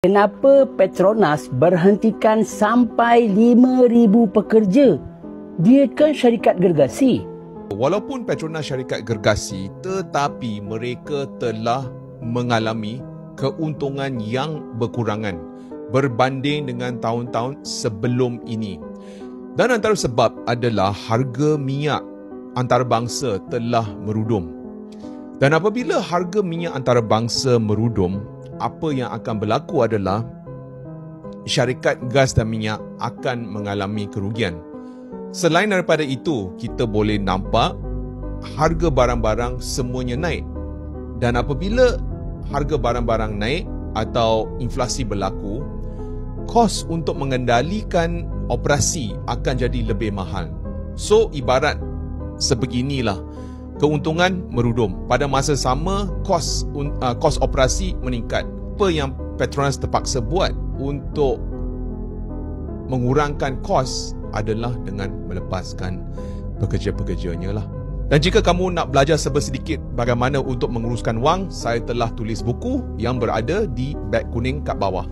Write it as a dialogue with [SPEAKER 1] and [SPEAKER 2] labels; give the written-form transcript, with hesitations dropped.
[SPEAKER 1] Kenapa Petronas berhentikan sampai 5,000 pekerja? Dia kan syarikat gergasi.
[SPEAKER 2] Walaupun Petronas syarikat gergasi, tetapi mereka telah mengalami keuntungan yang berkurangan berbanding dengan tahun-tahun sebelum ini. Dan antara sebab adalah harga minyak antarabangsa telah merudum. Dan apabila harga minyak antarabangsa merudum, apa yang akan berlaku adalah syarikat gas dan minyak akan mengalami kerugian. Selain daripada itu, kita boleh nampak harga barang-barang semuanya naik. Dan apabila harga barang-barang naik atau inflasi berlaku, kos untuk mengendalikan operasi akan jadi lebih mahal. So, ibarat sebeginilah, keuntungan merudum. Pada masa sama, kos operasi meningkat. Apa yang Petronas terpaksa buat untuk mengurangkan kos adalah dengan melepaskan pekerja-pekerjanya lah. Dan jika kamu nak belajar sedikit bagaimana untuk menguruskan wang, saya telah tulis buku yang berada di beg kuning kat bawah.